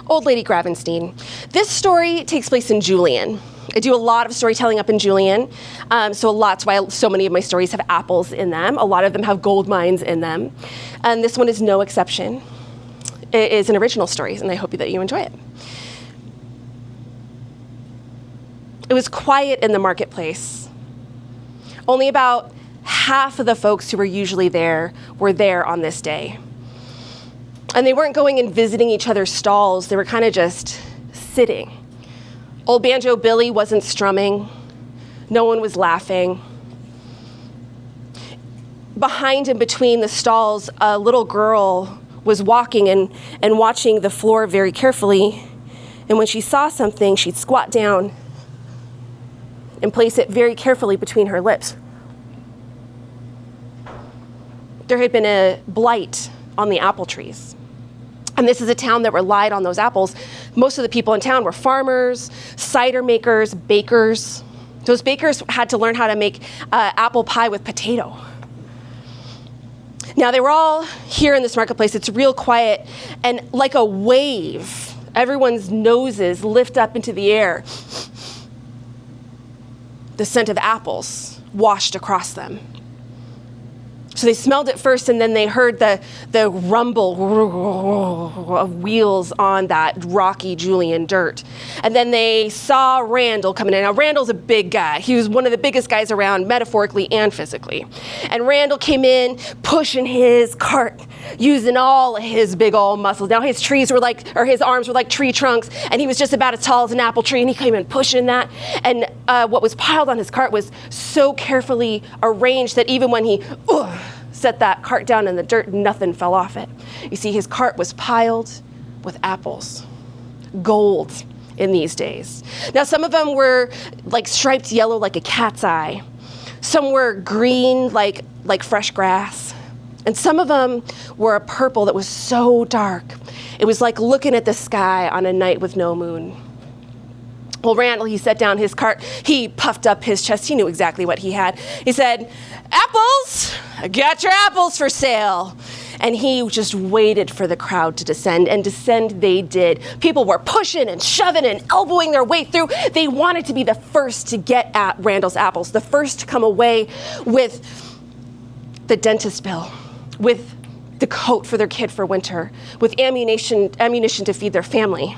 Old Lady Gravenstein. This story takes place in Julian. I do a lot of storytelling up in Julian, so that's why so many of my stories have apples in them. A lot of them have gold mines in them, and this one is no exception. It is an original story, and I hope that you enjoy it. It was quiet in the marketplace. Only about half of the folks who were usually there were there on this day. And they weren't going and visiting each other's stalls, they were kind of just sitting. Old Banjo Billy wasn't strumming. No one was laughing. Behind and between the stalls, a little girl was walking and watching the floor very carefully. And when she saw something, she'd squat down and place it very carefully between her lips. There had been a blight on the apple trees. And this is a town that relied on those apples. Most of the people in town were farmers, cider makers, bakers. Those bakers had to learn how to make apple pie with potato. Now they were all here in this marketplace. It's real quiet, and like a wave, everyone's noses lift up into the air. The scent of apples washed across them. So they smelled it first, and then they heard the rumble of wheels on that rocky Julian dirt. And then they saw Randall coming in. Now, Randall's a big guy. He was one of the biggest guys around, metaphorically and physically. And Randall came in, pushing his cart, using all of his big old muscles. Now, his his arms were like tree trunks, and he was just about as tall as an apple tree, and he came in pushing that. And what was piled on his cart was so carefully arranged that even when he set that cart down in the dirt, nothing fell off it. You see, his cart was piled with apples, gold in these days. Now, some of them were like striped yellow like a cat's eye. Some were green like fresh grass. And some of them were a purple that was so dark. It was like looking at the sky on a night with no moon. Well, Randall, he set down his cart. He puffed up his chest. He knew exactly what he had. He said, "Apples, I got your apples for sale." And he just waited for the crowd to descend, and descend they did. People were pushing and shoving and elbowing their way through. They wanted to be the first to get at Randall's apples, the first to come away with the dentist bill, with the coat for their kid for winter, with ammunition to feed their family.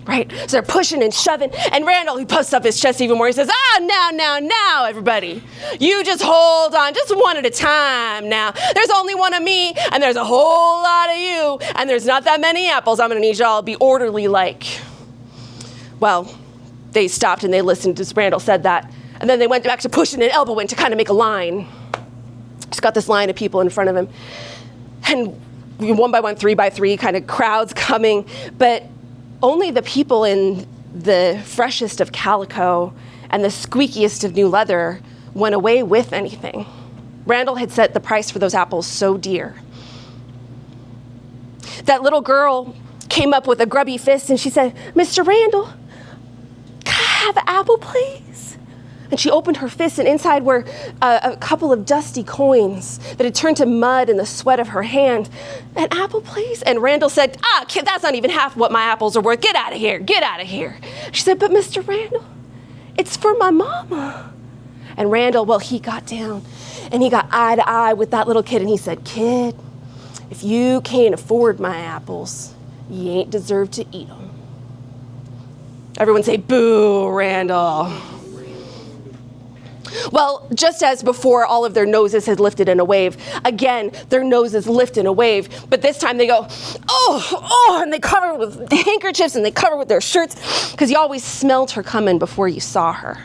Right? So they're pushing and shoving, and Randall, he puffs up his chest even more. He says, now, everybody. You just hold on, just one at a time now. There's only one of me, and there's a whole lot of you, and there's not that many apples. I'm gonna need y'all to be orderly like. Well, they stopped and they listened as Randall said that, and then they went back to pushing and elbowing to kind of make a line. He's got this line of people in front of him, and one by one, three by three, kind of crowds coming, but only the people in the freshest of calico and the squeakiest of new leather went away with anything. Randall had set the price for those apples so dear. That little girl came up with a grubby fist and she said, "Mr. Randall, can I have an apple, please?" And she opened her fist, and inside were a couple of dusty coins that had turned to mud in the sweat of her hand. "An apple, please?" And Randall said, "Kid, that's not even half what my apples are worth. Get out of here, get out of here." She said, "But Mr. Randall, it's for my mama." And Randall, well, he got down and he got eye to eye with that little kid, and he said, "Kid, if you can't afford my apples, you ain't deserved to eat them." Everyone say, "Boo, Randall." Well, just as before, all of their noses had lifted in a wave. Again, their noses lift in a wave, but this time they go, oh, and they cover with handkerchiefs and they cover with their shirts, because you always smelled her coming before you saw her.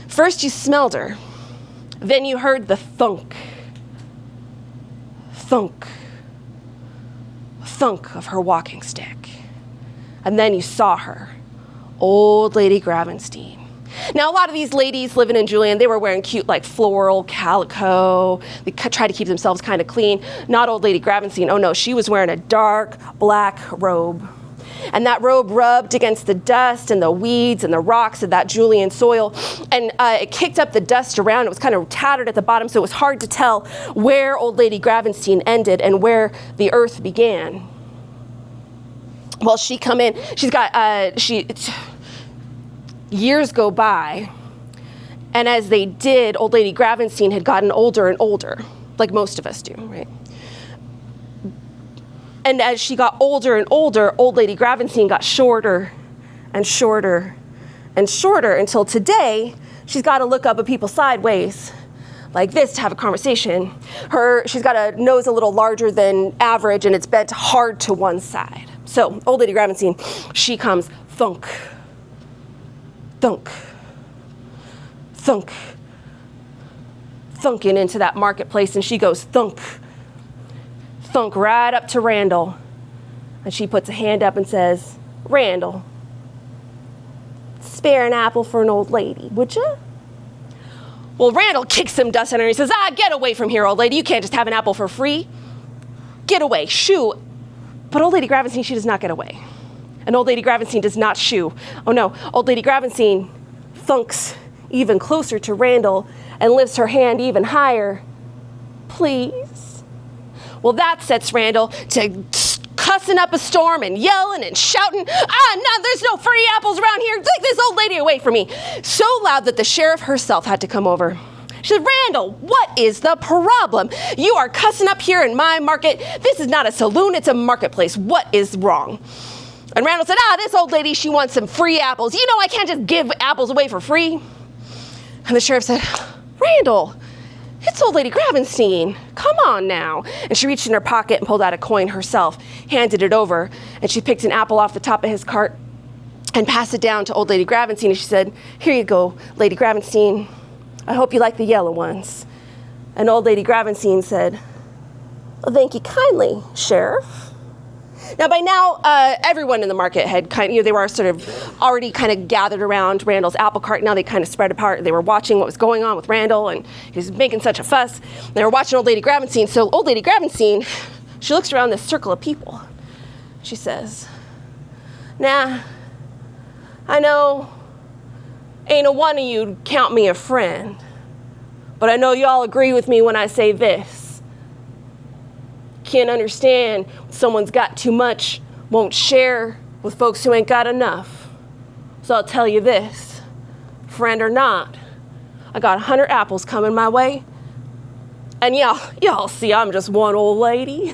First you smelled her, then you heard the thunk, thunk, thunk of her walking stick, and then you saw her, Old Lady Gravenstein. Now, a lot of these ladies living in Julian, they were wearing cute, like, floral calico. They try to keep themselves kind of clean. Not Old Lady Gravenstein. Oh, no, she was wearing a dark black robe. And that robe rubbed against the dust and the weeds and the rocks of that Julian soil. And it kicked up the dust around. It was kind of tattered at the bottom, so it was hard to tell where Old Lady Gravenstein ended and where the earth began. Well, she come in, she's got, years go by, and as they did, old Lady Gravenstein had gotten older and older, like most of us do, right? And as she got older and older, old Lady Gravenstein got shorter and shorter and shorter until today, she's got to look up at people sideways like this to have a conversation. She's got a nose a little larger than average, and it's bent hard to one side. So old Lady Gravenstein, she comes thunk, thunk, thunk, thunking into that marketplace, and she goes thunk, thunk right up to Randall. And she puts a hand up and says, Randall, spare an apple for an old lady, would you? Well, Randall kicks some dust on her and he says, get away from here, old lady. You can't just have an apple for free. Get away, shoo. But old Lady Gravenstein, she does not get away. And old Lady Gravenstein does not shoo. Oh no, old Lady Gravenstein thunks even closer to Randall and lifts her hand even higher. Please. Well, that sets Randall to cussing up a storm and yelling and shouting, no, there's no free apples around here. Take this old lady away from me. So loud that the sheriff herself had to come over. She said, Randall, what is the problem? You are cussing up here in my market. This is not a saloon, it's a marketplace. What is wrong? And Randall said, this old lady, she wants some free apples. You know I can't just give apples away for free. And the sheriff said, Randall, it's old Lady Gravenstein. Come on now. And she reached in her pocket and pulled out a coin herself, handed it over, and she picked an apple off the top of his cart and passed it down to old Lady Gravenstein. And she said, here you go, Lady Gravenstein. I hope you like the yellow ones. And old Lady Gravenstein said, well, thank you kindly, Sheriff. Now, by now, everyone in the market had they were sort of already kind of gathered around Randall's apple cart. Now they kind of spread apart. They were watching what was going on with Randall, and he was making such a fuss. They were watching old Lady Gravenstein. So old Lady Gravenstein, she looks around this circle of people. She says, nah, I know ain't a one of you count me a friend, but I know y'all agree with me when I say this. Can't understand when someone's got too much, won't share with folks who ain't got enough. So I'll tell you this, friend or not, I got 100 apples coming my way, and y'all see I'm just one old lady.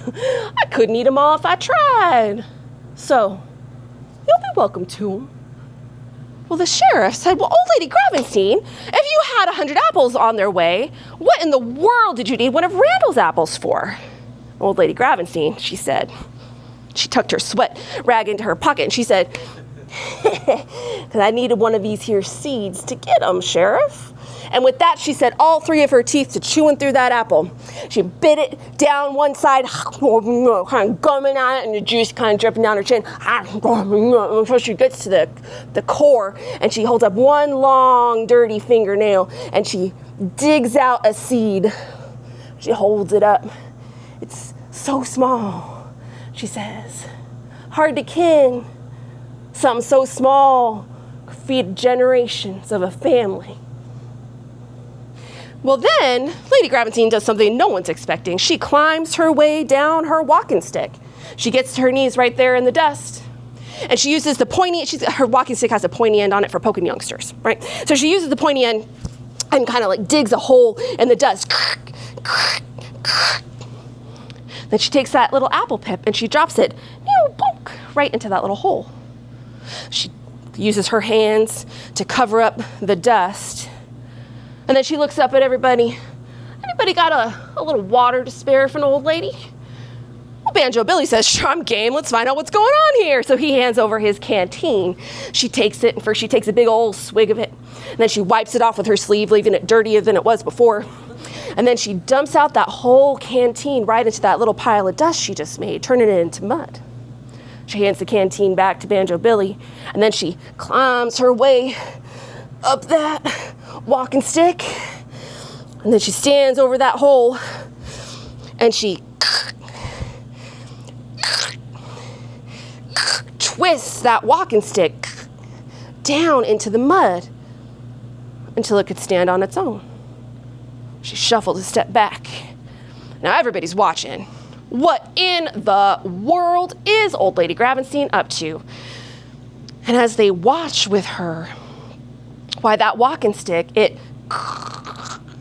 I couldn't eat them all if I tried. So you'll be welcome to them. Well, the sheriff said, well, old Lady Gravenstein, if you had 100 apples on their way, what in the world did you need one of Randall's apples for? Old Lady Gravenstein, she said, she tucked her sweat rag into her pocket and she said, because I needed one of these here seeds to get them, Sheriff. And with that, she set all three of her teeth to chewing through that apple. She bit it down one side, kind of gumming on it, and the juice kind of dripping down her chin. So she gets to the core, and she holds up one long, dirty fingernail, and she digs out a seed. She holds it up. It's so small, she says. Hard to ken. Something so small could feed generations of a family. Well, then, Lady Gravenstein does something no one's expecting. She climbs her way down her walking stick. She gets to her knees right there in the dust. And she uses the pointy, her walking stick has a pointy end on it for poking youngsters, right? So she uses the pointy end and kind of like digs a hole in the dust. Then she takes that little apple pip and she drops it right into that little hole. She uses her hands to cover up the dust. And then she looks up at everybody. Anybody got a little water to spare for an old lady? Well, Banjo Billy says, sure, I'm game. Let's find out what's going on here. So he hands over his canteen. She takes it, and first she takes a big old swig of it. And then she wipes it off with her sleeve, leaving it dirtier than it was before. And then she dumps out that whole canteen right into that little pile of dust she just made, turning it into mud. She hands the canteen back to Banjo Billy, and then she climbs her way up that walking stick, and then she stands over that hole, and she twists that walking stick down into the mud until it could stand on its own. She shuffled a step back. Now everybody's watching. what in the world is old Lady Gravenstein up to? And as they watch with her, why, that walking stick, it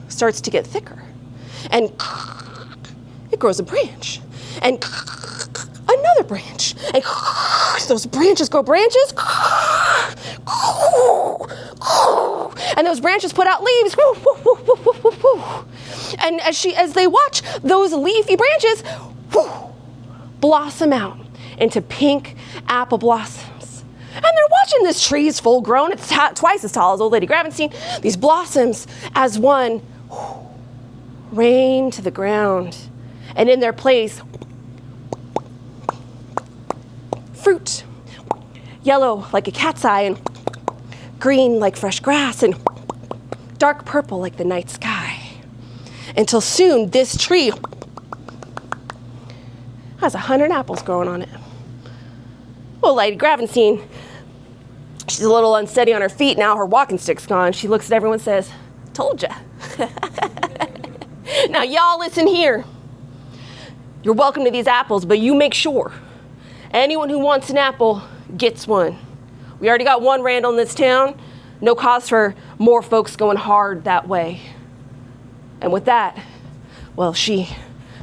starts to get thicker. And it grows a branch. And another branch. And those branches grow branches. And those branches put out leaves. And as they watch those leafy branches blossom out into pink apple blossoms. And they're watching this tree is full grown. It's twice as tall as old Lady Gravenstein. These blossoms as one rain to the ground. And in their place, fruit, yellow like a cat's eye, and green like fresh grass, and dark purple like the night sky. Until soon, this tree has 100 apples growing on it. Well, Lady Gravenstein, she's a little unsteady on her feet now. Her walking stick's gone. She looks at everyone and says, "Told ya." Now, y'all listen here. You're welcome to these apples, but you make sure anyone who wants an apple gets one. We already got one Randall in this town. No cause for more folks going hard that way. And with that, well, she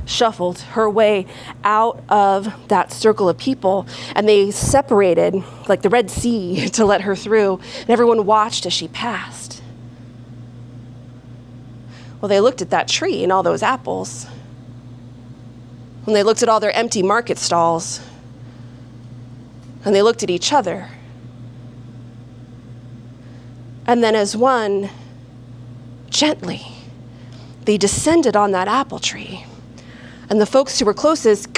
shuffled her way out of that circle of people, and they separated like the Red Sea to let her through, and everyone watched as she passed. Well, they looked at that tree and all those apples, and they looked at all their empty market stalls, and they looked at each other. And then as one, gently, they descended on that apple tree. And the folks who were closest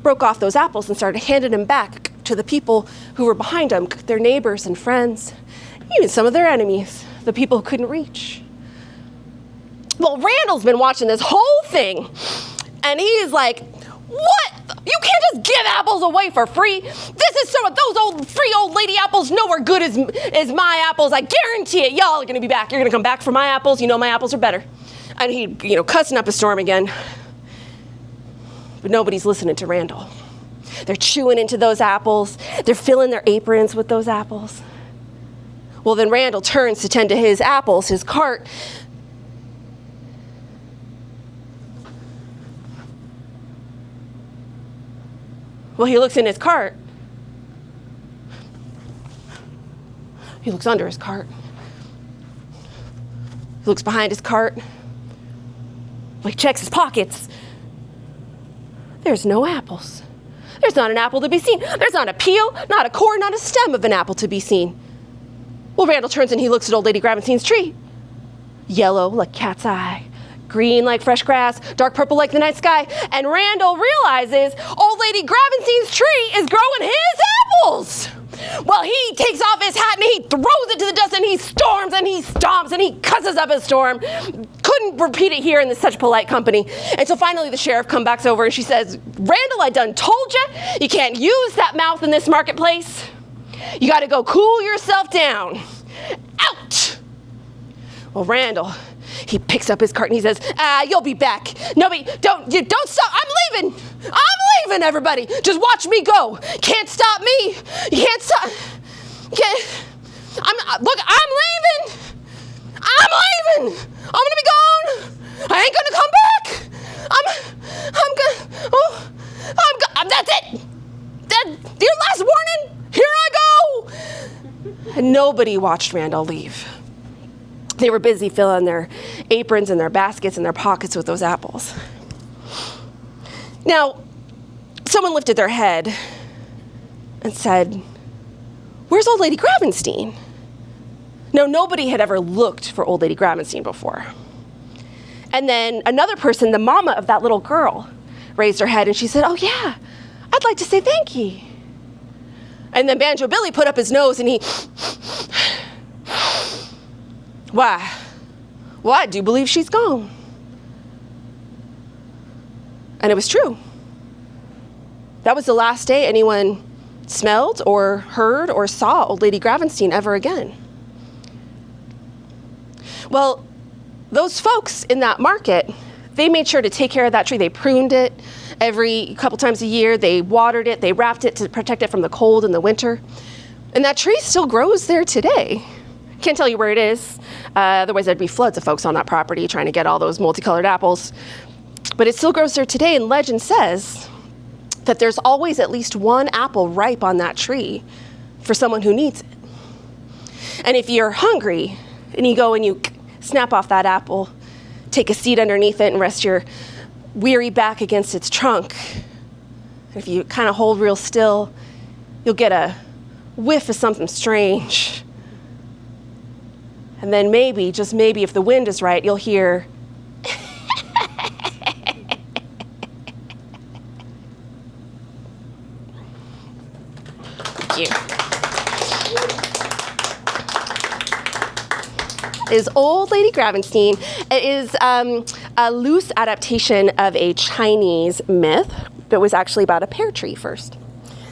broke off those apples and started handing them back to the people who were behind them, their neighbors and friends, even some of their enemies, the people who couldn't reach. Well, Randall's been watching this whole thing, and he's like, "What? You can't just give apples away for free. This is some of those old free old lady apples nowhere good as my apples. I guarantee it. Y'all are gonna be back. You're gonna come back for my apples. You know my apples are better." And he, cussing up a storm again. But nobody's listening to Randall. They're chewing into those apples. They're filling their aprons with those apples. Well, then Randall turns to tend to his apples, his cart. Well, he looks in his cart. He looks under his cart. He looks behind his cart. He checks his pockets. There's no apples. There's not an apple to be seen. There's not a peel, not a core, not a stem of an apple to be seen. Well, Randall turns and he looks at old Lady Gravenstein's tree. Yellow like cat's eye, green like fresh grass, dark purple like the night sky. And Randall realizes old Lady Gravenstein's tree is growing his apples. Well, he takes off his hat and he throws it to the dust and he storms and he stomps and he cusses up a storm. Couldn't repeat it here in such polite company. And so finally the sheriff comes back over and she says, "Randall, I done told you can't use that mouth in this marketplace. You got to go cool yourself down. Out!" Well, Randall, he picks up his cart and he says, "You'll be back. Nobody, don't stop. I'm leaving, everybody. Just watch me go. Can't stop me. You can't stop. Look, I'm leaving. I'm gonna be gone. I ain't gonna come back. That's it. Your last warning. Here I go." And nobody watched Randall leave. They were busy filling their aprons and their baskets and their pockets with those apples. Now, someone lifted their head and said, "Where's old Lady Gravenstein?" Now, nobody had ever looked for old Lady Gravenstein before. And then another person, the mama of that little girl, raised her head and she said, "Oh yeah, I'd like to say thank you." And then Banjo Billy put up his nose and he, Why, I do believe she's gone." And it was true. That was the last day anyone smelled or heard or saw old Lady Gravenstein ever again. Well, those folks in that market, they made sure to take care of that tree. They pruned it every couple times a year. They watered it. They wrapped it to protect it from the cold in the winter. And that tree still grows there today. Can't tell you where it is. Otherwise, there'd be floods of folks on that property trying to get all those multicolored apples. But it still grows there today, and legend says that there's always at least one apple ripe on that tree for someone who needs it. And if you're hungry and you go and you snap off that apple, take a seat underneath it and rest your weary back against its trunk, and if you kind of hold real still, you'll get a whiff of something strange. And then maybe, just maybe, if the wind is right, you'll hear Thank you. Is Old Lady Gravenstein. It is a loose adaptation of a Chinese myth that was actually about a pear tree first.